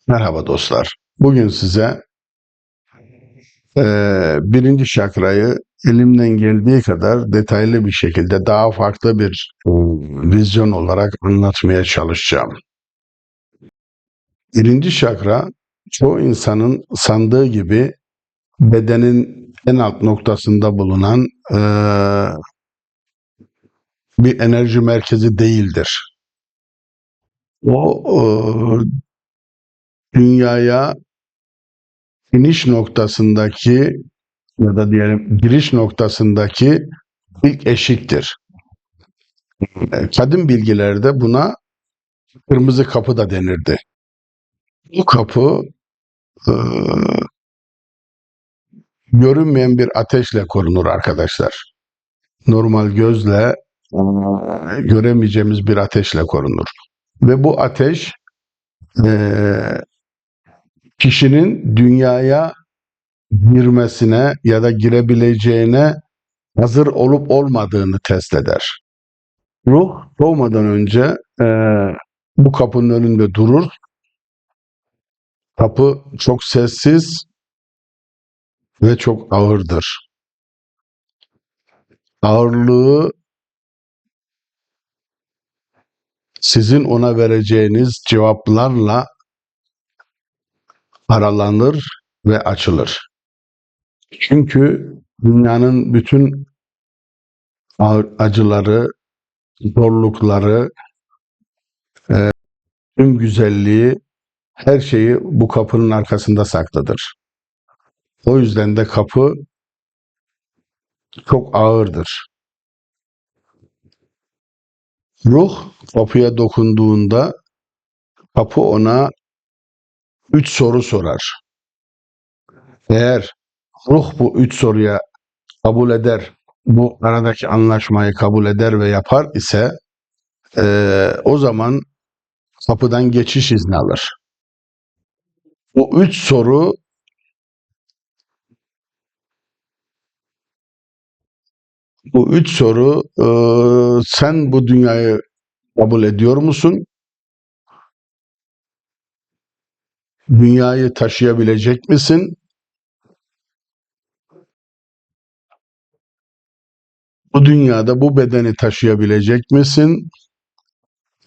Merhaba dostlar. Bugün size birinci çakrayı elimden geldiği kadar detaylı bir şekilde daha farklı bir vizyon olarak anlatmaya çalışacağım. Birinci çakra çoğu insanın sandığı gibi bedenin en alt noktasında bulunan bir enerji merkezi değildir. O dünyaya iniş noktasındaki ya da diyelim giriş noktasındaki ilk eşiktir. Kadim bilgilerde buna kırmızı kapı da denirdi. Bu kapı e, görünmeyen bir ateşle korunur arkadaşlar. Normal gözle göremeyeceğimiz bir ateşle korunur. Ve bu ateş e, kişinin dünyaya girmesine ya da girebileceğine hazır olup olmadığını test eder. Ruh doğmadan önce bu kapının önünde durur. Kapı çok sessiz ve çok ağırdır. Ağırlığı sizin ona vereceğiniz cevaplarla aralanır ve açılır. Çünkü dünyanın bütün acıları, zorlukları, tüm güzelliği, her şeyi bu kapının arkasında saklıdır. O yüzden de kapı çok ağırdır. Ruh kapıya dokunduğunda kapı ona 3 soru sorar. Eğer ruh bu 3 soruya kabul eder, bu aradaki anlaşmayı kabul eder ve yapar ise o zaman kapıdan geçiş izni alır. Bu üç soru sen bu dünyayı kabul ediyor musun? Dünyayı taşıyabilecek misin? Bu dünyada bu bedeni taşıyabilecek misin?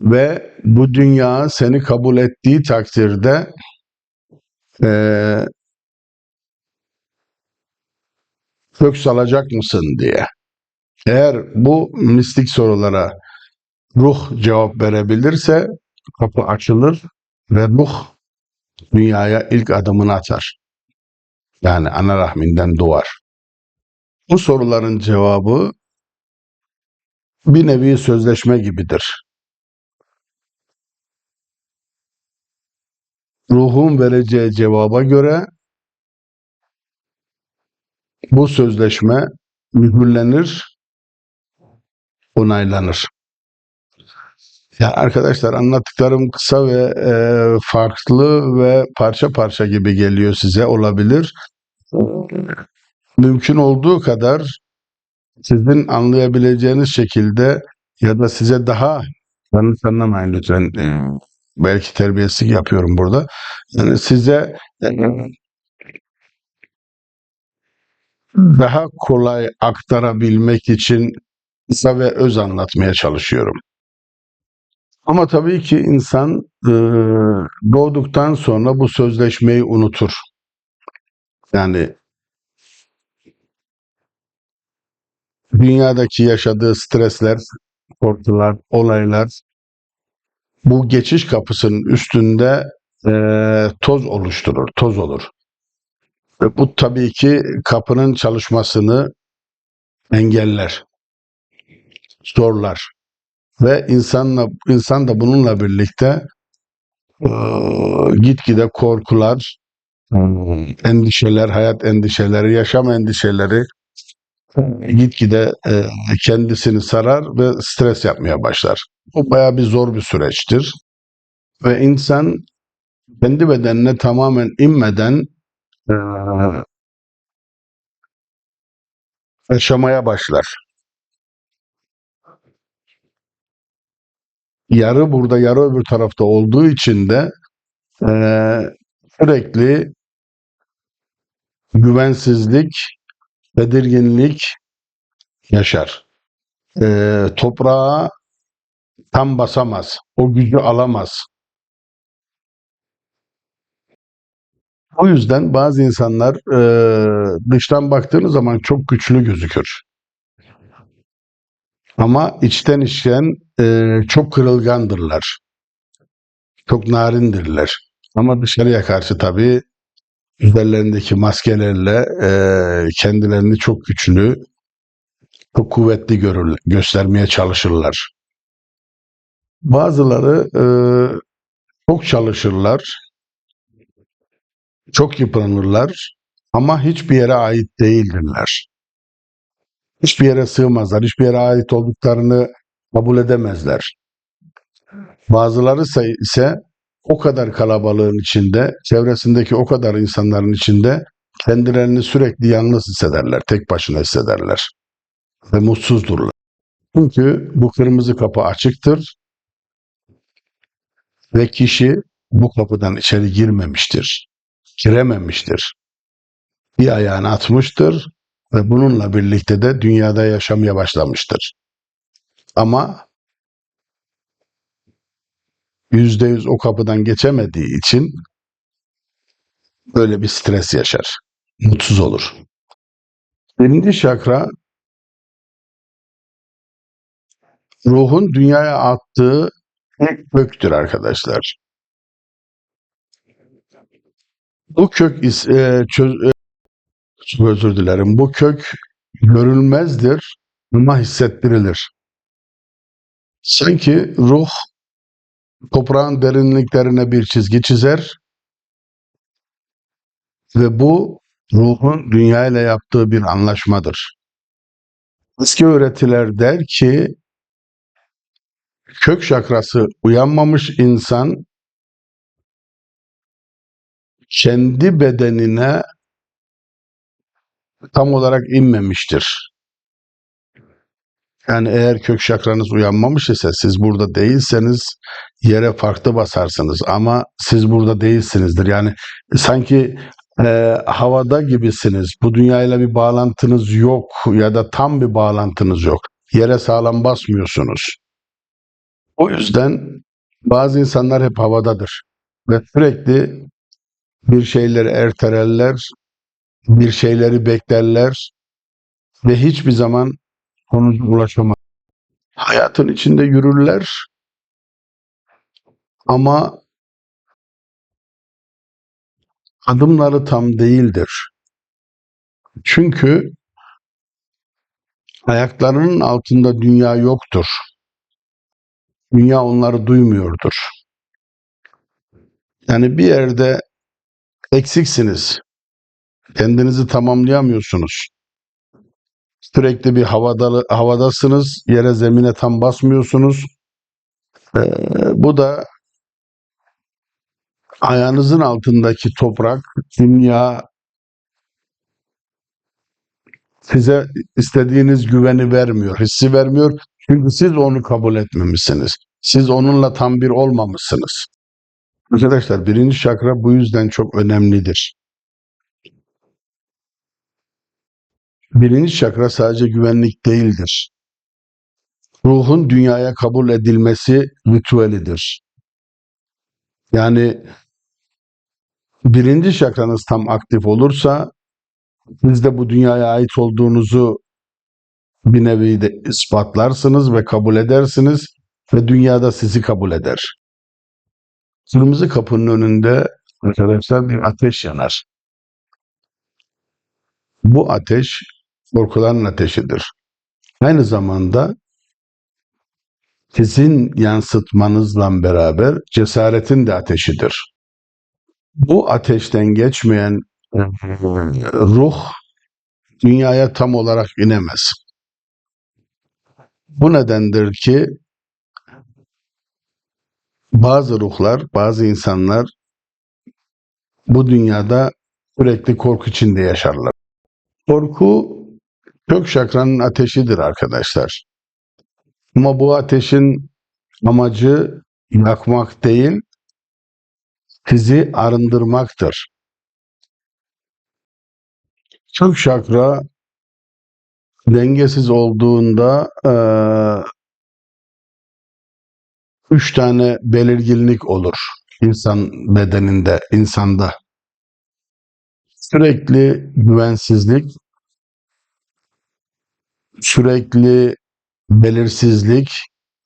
Ve bu dünya seni kabul ettiği takdirde eee kök salacak mısın diye. Eğer bu mistik sorulara ruh cevap verebilirse kapı açılır ve ruh dünyaya ilk adımını atar. Yani ana rahminden doğar. Bu soruların cevabı bir nevi sözleşme gibidir. Ruhun vereceği cevaba göre bu sözleşme mühürlenir, onaylanır. Ya arkadaşlar anlattıklarım kısa ve farklı ve parça parça gibi geliyor size olabilir. Mümkün olduğu kadar sizin anlayabileceğiniz şekilde ya da size daha yanlış anlamayın lütfen. Belki terbiyesizlik yapıyorum burada. Yani size daha kolay aktarabilmek için kısa ve öz anlatmaya çalışıyorum. Ama tabii ki insan doğduktan sonra bu sözleşmeyi unutur. Yani dünyadaki yaşadığı stresler, korkular, olaylar bu geçiş kapısının üstünde toz oluşturur, toz olur. Ve bu tabii ki kapının çalışmasını engeller, zorlar. Ve insan da bununla birlikte gitgide korkular, endişeler, hayat endişeleri, yaşam endişeleri gitgide kendisini sarar ve stres yapmaya başlar. Bu bayağı bir zor bir süreçtir. Ve insan kendi bedenine tamamen inmeden e, yaşamaya başlar. Yarı burada, yarı öbür tarafta olduğu için de Eee, Sürekli güvensizlik, tedirginlik yaşar. Toprağa tam basamaz, o gücü alamaz. O yüzden bazı insanlar dıştan baktığınız zaman çok güçlü gözükür. Ama içten içten çok kırılgandırlar, çok narindirler. Ama dışarıya karşı tabii üzerlerindeki maskelerle kendilerini çok güçlü, çok kuvvetli göstermeye çalışırlar. Bazıları çok çalışırlar, çok yıpranırlar ama hiçbir yere ait değildirler. Hiçbir yere sığmazlar, hiçbir yere ait olduklarını kabul edemezler. Bazıları ise o kadar kalabalığın içinde, çevresindeki o kadar insanların içinde kendilerini sürekli yalnız hissederler, tek başına hissederler ve mutsuzdurlar. Çünkü bu kırmızı kapı açıktır ve kişi bu kapıdan içeri girmemiştir, girememiştir. Bir ayağını atmıştır ve bununla birlikte de dünyada yaşamaya başlamıştır. Ama %100 o kapıdan geçemediği için böyle bir stres yaşar, mutsuz olur. Birinci şakra ruhun dünyaya attığı ilk köktür arkadaşlar. Bu kök özür dilerim. Bu kök görülmezdir ama hissettirilir. Sanki ruh toprağın derinliklerine bir çizgi çizer ve bu ruhun dünya ile yaptığı bir anlaşmadır. Eski öğretiler der ki kök çakrası uyanmamış insan kendi bedenine tam olarak inmemiştir. Yani eğer kök çakranız uyanmamış ise siz burada değilseniz yere farklı basarsınız ama siz burada değilsinizdir. Yani sanki havada gibisiniz. Bu dünyayla bir bağlantınız yok ya da tam bir bağlantınız yok. Yere sağlam basmıyorsunuz. O yüzden bazı insanlar hep havadadır ve sürekli bir şeyleri ertelerler, bir şeyleri beklerler ve hiçbir zaman sonuca ulaşamaz. Hayatın içinde yürürler ama adımları tam değildir. Çünkü ayaklarının altında dünya yoktur. Dünya onları duymuyordur. Yani bir yerde eksiksiniz. Kendinizi tamamlayamıyorsunuz. Sürekli bir havadasınız. Yere zemine tam basmıyorsunuz. Bu da ayağınızın altındaki toprak, dünya size istediğiniz güveni vermiyor, hissi vermiyor. Çünkü siz onu kabul etmemişsiniz. Siz onunla tam bir olmamışsınız. Arkadaşlar birinci çakra bu yüzden çok önemlidir. Birinci çakra sadece güvenlik değildir. Ruhun dünyaya kabul edilmesi ritüelidir. Yani birinci çakranız tam aktif olursa siz de bu dünyaya ait olduğunuzu bir nevi de ispatlarsınız ve kabul edersiniz ve dünyada sizi kabul eder. Kırmızı kapının önünde arkadaşlar bir ateş yanar. Bu ateş korkuların ateşidir. Aynı zamanda sizin yansıtmanızla beraber cesaretin de ateşidir. Bu ateşten geçmeyen ruh dünyaya tam olarak inemez. Bu nedendir ki bazı ruhlar, bazı insanlar bu dünyada sürekli korku içinde yaşarlar. Korku kök çakranın ateşidir arkadaşlar. Ama bu ateşin amacı yakmak değil, sizi arındırmaktır. Kök çakra dengesiz olduğunda 3 tane belirginlik olur insan bedeninde, insanda. Sürekli güvensizlik, sürekli belirsizlik,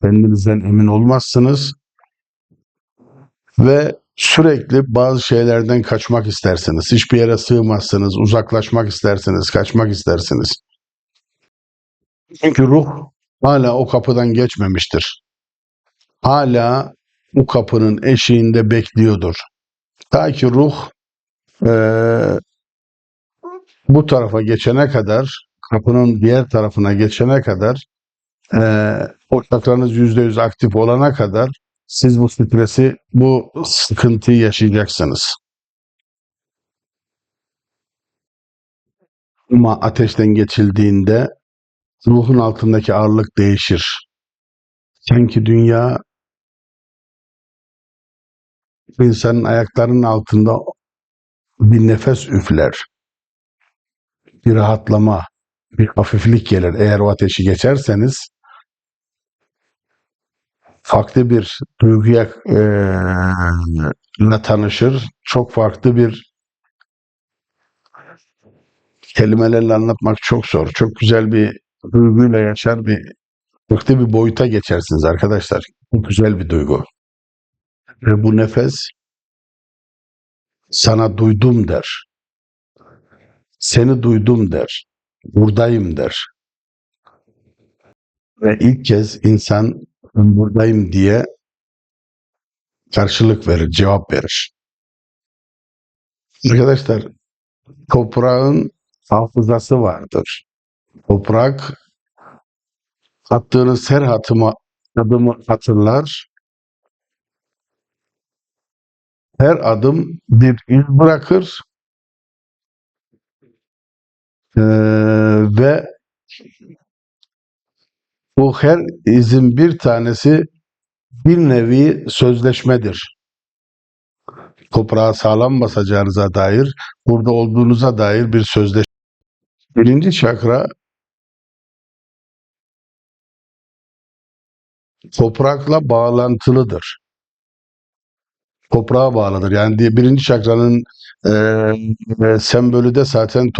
kendinizden emin olmazsınız ve sürekli bazı şeylerden kaçmak istersiniz. Hiçbir yere sığmazsınız, uzaklaşmak istersiniz, kaçmak istersiniz. Çünkü ruh hala o kapıdan geçmemiştir. Hala bu kapının eşiğinde bekliyordur. Ta ki ruh bu tarafa geçene kadar, kapının diğer tarafına geçene kadar, o çakranız %100 aktif olana kadar siz bu stresi, bu sıkıntıyı yaşayacaksınız. Ama ateşten geçildiğinde ruhun altındaki ağırlık değişir. Sanki dünya insanın ayaklarının altında bir nefes üfler, bir rahatlama, bir hafiflik gelir. Eğer o ateşi geçerseniz farklı bir duyguya tanışır. Çok farklı bir kelimelerle anlatmak çok zor. Çok güzel bir duyguyla yaşar farklı bir boyuta geçersiniz arkadaşlar. Çok güzel bir duygu. Ve bu nefes sana duydum der. Seni duydum der. Buradayım der. Ve ilk kez insan ben buradayım diye karşılık verir, cevap verir. Arkadaşlar, toprağın hafızası vardır. Toprak attığınız her adımı hatırlar. Her adım bir iz bırakır ve bu her izin bir tanesi bir nevi sözleşmedir. Toprağa sağlam basacağınıza dair, burada olduğunuza dair bir sözleşme. Birinci çakra toprakla bağlantılıdır. Toprağa bağlıdır. Yani birinci çakranın sembolü de zaten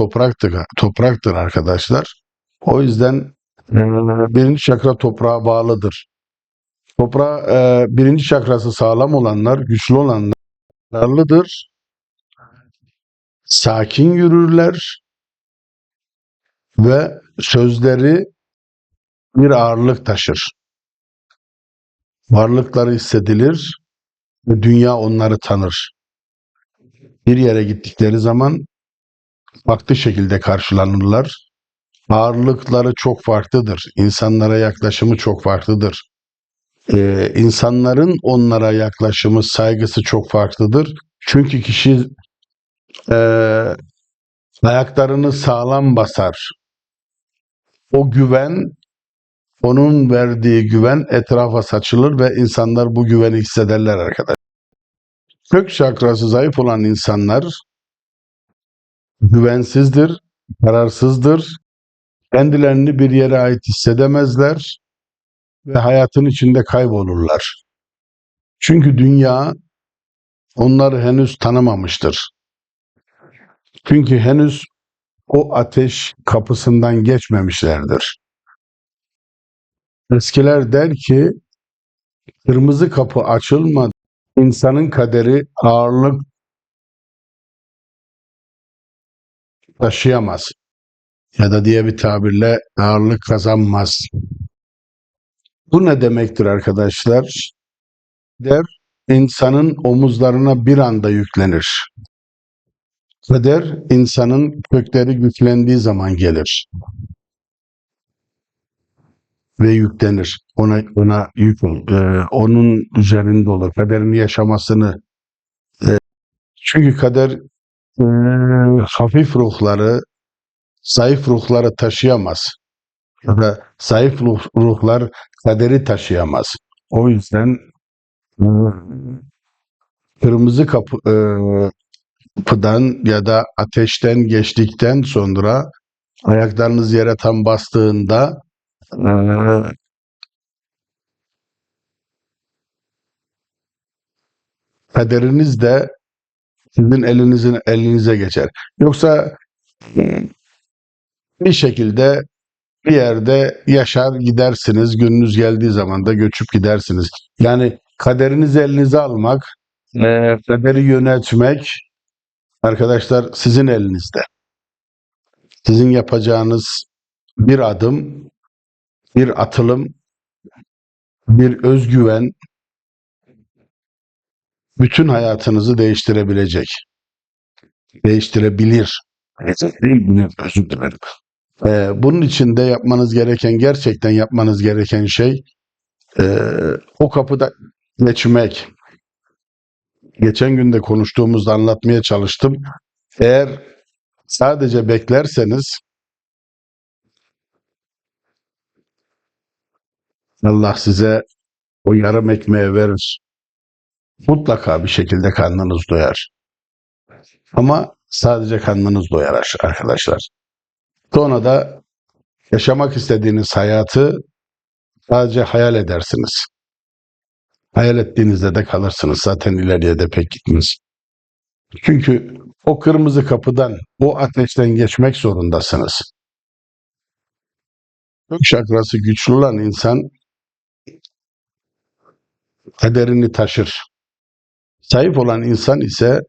topraktır arkadaşlar. O yüzden birinci çakra toprağa bağlıdır. Birinci çakrası sağlam olanlar, güçlü olanlar kararlıdır, sakin yürürler ve sözleri bir ağırlık taşır. Varlıkları hissedilir ve dünya onları tanır. Bir yere gittikleri zaman farklı şekilde karşılanırlar. Ağırlıkları çok farklıdır. İnsanlara yaklaşımı çok farklıdır. İnsanların onlara yaklaşımı, saygısı çok farklıdır. Çünkü kişi ayaklarını sağlam basar. O güven, onun verdiği güven etrafa saçılır ve insanlar bu güveni hissederler arkadaşlar. Kök çakrası zayıf olan insanlar güvensizdir, kararsızdır, kendilerini bir yere ait hissedemezler ve hayatın içinde kaybolurlar. Çünkü dünya onları henüz tanımamıştır. Çünkü henüz o ateş kapısından geçmemişlerdir. Eskiler der ki, kırmızı kapı açılmadan insanın kaderi ağırlık taşıyamaz. Ya da diye bir tabirle ağırlık kazanmaz. Bu ne demektir arkadaşlar? Kader insanın omuzlarına bir anda yüklenir. Kader insanın kökleri güçlendiği zaman gelir ve yüklenir. Ona yük onun üzerinde olur. Kaderini yaşamasını. Çünkü kader hafif ruhları, zayıf ruhları taşıyamaz. Ya da zayıf ruhlar kaderi taşıyamaz. O yüzden kırmızı kapıdan ya da ateşten geçtikten sonra ayaklarınız yere tam bastığında kaderiniz de sizin elinize geçer. Yoksa bir şekilde bir yerde yaşar gidersiniz. Gününüz geldiği zaman da göçüp gidersiniz. Yani kaderinizi elinize almak, kaderi yönetmek arkadaşlar sizin elinizde. Sizin yapacağınız bir adım, bir atılım, bir özgüven bütün hayatınızı değiştirebilecek. Değiştirebilir. Değil, özür dilerim. Bunun için de yapmanız gereken, gerçekten yapmanız gereken şey o kapıda geçmek. Geçen gün de konuştuğumuzda anlatmaya çalıştım. Eğer sadece beklerseniz Allah size o yarım ekmeği verir. Mutlaka bir şekilde karnınız doyar. Ama sadece karnınız doyar arkadaşlar. Sonra da yaşamak istediğiniz hayatı sadece hayal edersiniz. Hayal ettiğinizde de kalırsınız. Zaten ileriye de pek gitmez. Çünkü o kırmızı kapıdan, o ateşten geçmek zorundasınız. Gök şakrası güçlü olan insan kaderini taşır. Zayıf olan insan ise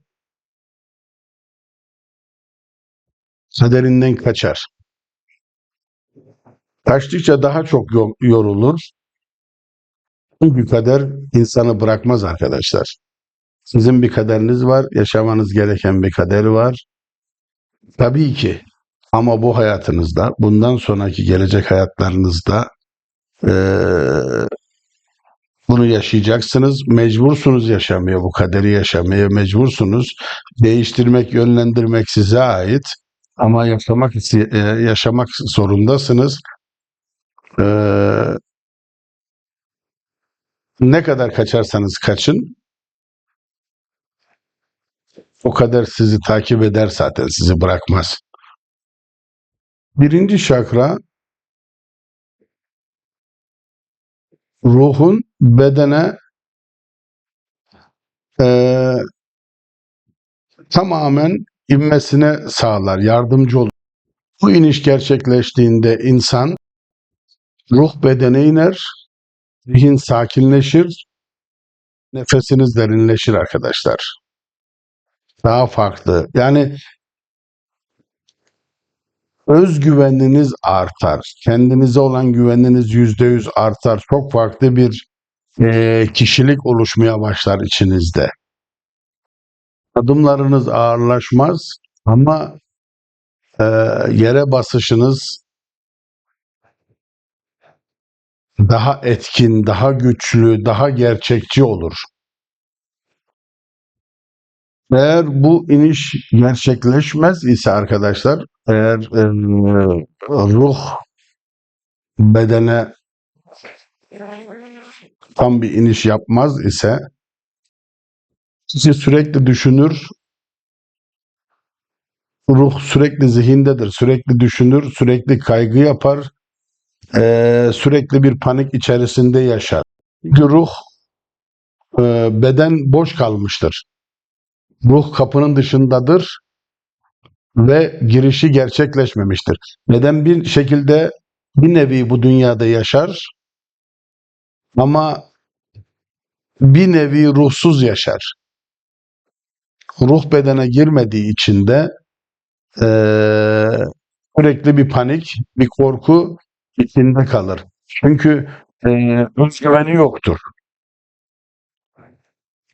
kaderinden kaçar. Kaçtıkça daha çok yorulur. Çünkü kader insanı bırakmaz arkadaşlar. Sizin bir kaderiniz var, yaşamanız gereken bir kaderi var. Tabii ki ama bu hayatınızda, bundan sonraki gelecek hayatlarınızda bunu yaşayacaksınız. Mecbursunuz yaşamaya, bu kaderi yaşamaya mecbursunuz. Değiştirmek, yönlendirmek size ait. Ama yaşamak zorundasınız. Ne kadar kaçarsanız kaçın, o kader sizi takip eder zaten, sizi bırakmaz. Birinci şakra, ruhun bedene e, tamamen inmesine sağlar, yardımcı olur. Bu iniş gerçekleştiğinde insan, ruh bedene iner, zihin sakinleşir, nefesiniz derinleşir arkadaşlar. Daha farklı. Yani özgüveniniz artar. Kendinize olan güveniniz %100 artar. Çok farklı bir kişilik oluşmaya başlar içinizde. Adımlarınız ağırlaşmaz ama yere basışınız daha etkin, daha güçlü, daha gerçekçi olur. Eğer bu iniş gerçekleşmez ise arkadaşlar, eğer ruh bedene tam bir iniş yapmaz ise kişi sürekli düşünür, ruh sürekli zihindedir, sürekli düşünür, sürekli kaygı yapar, sürekli bir panik içerisinde yaşar. Çünkü ruh, beden boş kalmıştır. Ruh kapının dışındadır ve girişi gerçekleşmemiştir. Beden bir şekilde bir nevi bu dünyada yaşar ama bir nevi ruhsuz yaşar. Ruh bedene girmediği için de sürekli bir panik, bir korku içinde kalır. Çünkü özgüveni yoktur.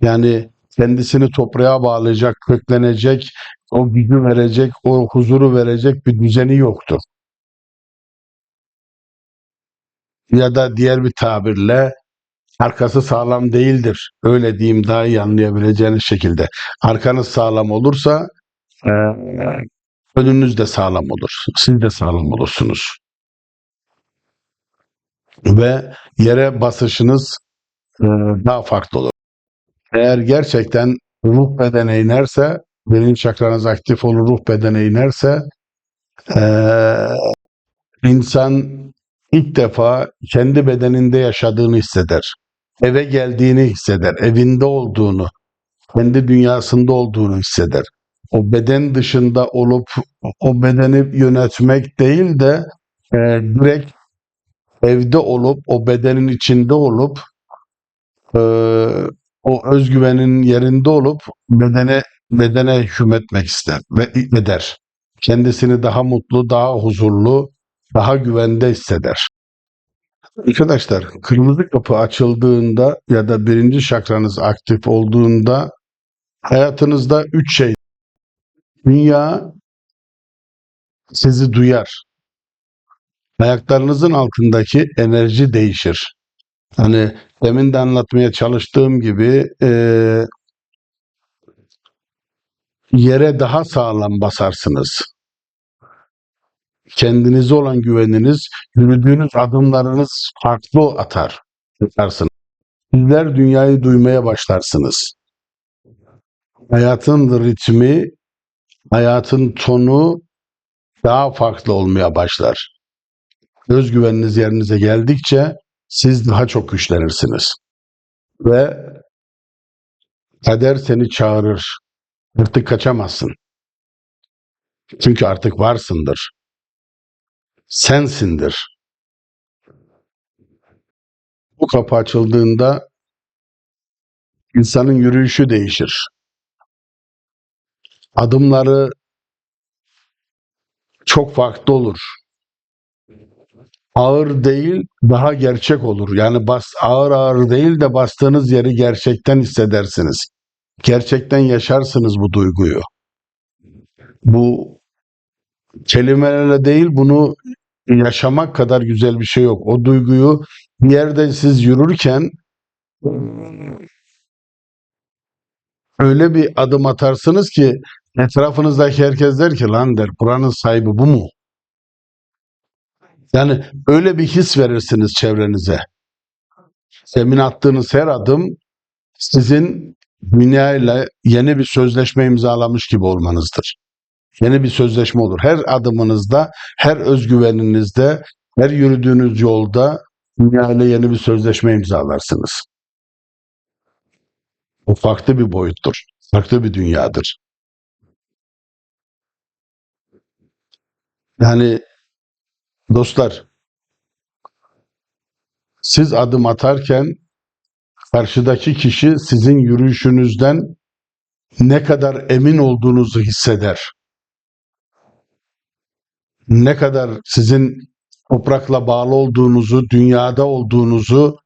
Yani kendisini toprağa bağlayacak, köklenecek, o gücü verecek, o huzuru verecek bir düzeni yoktur. Ya da diğer bir tabirle arkası sağlam değildir. Öyle diyeyim daha iyi anlayabileceğiniz şekilde. Arkanız sağlam olursa önünüz de sağlam olur. Siz de sağlam olursunuz. Ve yere basışınız daha farklı olur. Eğer gerçekten ruh bedene inerse, birinci çakranız aktif olur, ruh bedene inerse eee, insan ilk defa kendi bedeninde yaşadığını hisseder. Eve geldiğini hisseder, evinde olduğunu, kendi dünyasında olduğunu hisseder. O beden dışında olup o bedeni yönetmek değil de direkt evde olup o bedenin içinde olup e, o özgüvenin yerinde olup bedene hükmetmek ister ve eder. Kendisini daha mutlu, daha huzurlu, daha güvende hisseder. Arkadaşlar, kırmızı kapı açıldığında ya da birinci çakranız aktif olduğunda hayatınızda 3 şey. Dünya sizi duyar. Ayaklarınızın altındaki enerji değişir. Hani demin de anlatmaya çalıştığım gibi yere daha sağlam basarsınız. Kendinize olan güveniniz, yürüdüğünüz adımlarınız farklı atarsınız. Sizler dünyayı duymaya başlarsınız. Hayatın ritmi, hayatın tonu daha farklı olmaya başlar. Özgüveniniz yerinize geldikçe siz daha çok güçlenirsiniz. Ve kader seni çağırır. Artık kaçamazsın. Çünkü artık varsındır. Sensindir. Bu kapı açıldığında insanın yürüyüşü değişir. Adımları çok farklı olur. Ağır değil, daha gerçek olur. Yani ağır ağır değil de bastığınız yeri gerçekten hissedersiniz. Gerçekten yaşarsınız bu duyguyu. Bu kelimelerle değil, bunu yaşamak kadar güzel bir şey yok. O duyguyu bir yerde siz yürürken öyle bir adım atarsınız ki etrafınızdaki herkes der ki lan der, buranın sahibi bu mu? Yani öyle bir his verirsiniz çevrenize. Semin attığınız her adım sizin dünyayla yeni bir sözleşme imzalamış gibi olmanızdır. Yeni bir sözleşme olur. Her adımınızda, her özgüveninizde, her yürüdüğünüz yolda dünyayla yeni bir sözleşme imzalarsınız. O farklı bir boyuttur. Farklı bir dünyadır. Yani dostlar, siz adım atarken karşıdaki kişi sizin yürüyüşünüzden ne kadar emin olduğunuzu hisseder. Ne kadar sizin toprakla bağlı olduğunuzu, dünyada olduğunuzu,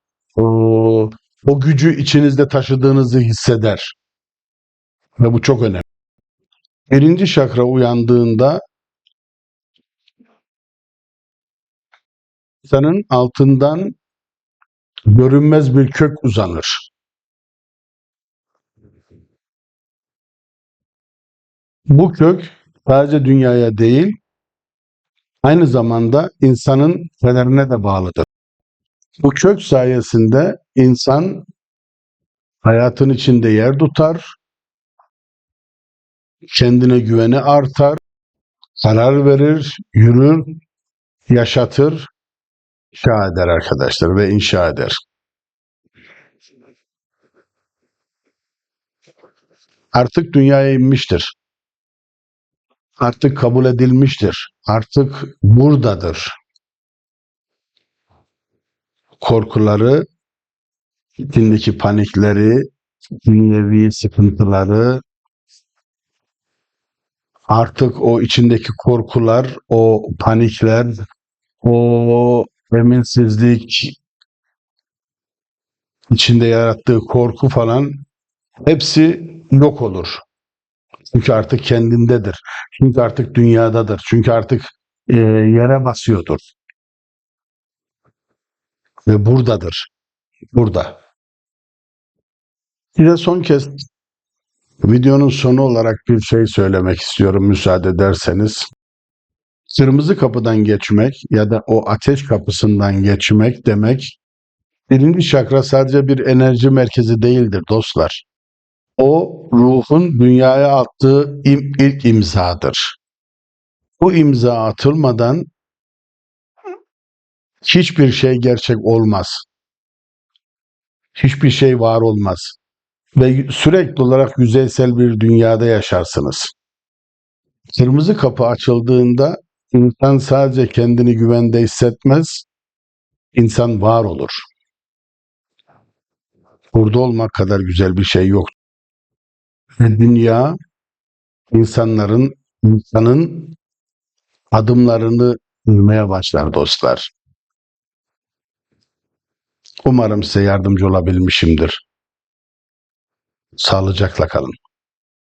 o gücü içinizde taşıdığınızı hisseder. Ve bu çok önemli. Birinci çakra uyandığında insanın altından görünmez bir kök uzanır. Bu kök sadece dünyaya değil, aynı zamanda insanın kaderine de bağlıdır. Bu kök sayesinde insan hayatın içinde yer tutar, kendine güveni artar, karar verir, yürür, yaşatır, inşa eder arkadaşlar ve inşa eder. Artık dünyaya inmiştir. Artık kabul edilmiştir. Artık buradadır. Korkuları, içindeki panikleri, dünyevi sıkıntıları, artık o içindeki korkular, o panikler, o eminsizlik, içinde yarattığı korku falan hepsi yok olur. Çünkü artık kendindedir. Çünkü artık dünyadadır. Çünkü artık yere basıyordur. Ve buradadır. Burada. Bir de son kez videonun sonu olarak bir şey söylemek istiyorum müsaade ederseniz. Kırmızı kapıdan geçmek ya da o ateş kapısından geçmek demek, birinci çakra sadece bir enerji merkezi değildir dostlar. O ruhun dünyaya attığı ilk imzadır. Bu imza atılmadan hiçbir şey gerçek olmaz. Hiçbir şey var olmaz. Ve sürekli olarak yüzeysel bir dünyada yaşarsınız. Kırmızı kapı açıldığında insan sadece kendini güvende hissetmez, insan var olur. Burada olmak kadar güzel bir şey yok. Ve dünya insanın adımlarını yürümeye başlar dostlar. Umarım size yardımcı olabilmişimdir. Sağlıcakla kalın.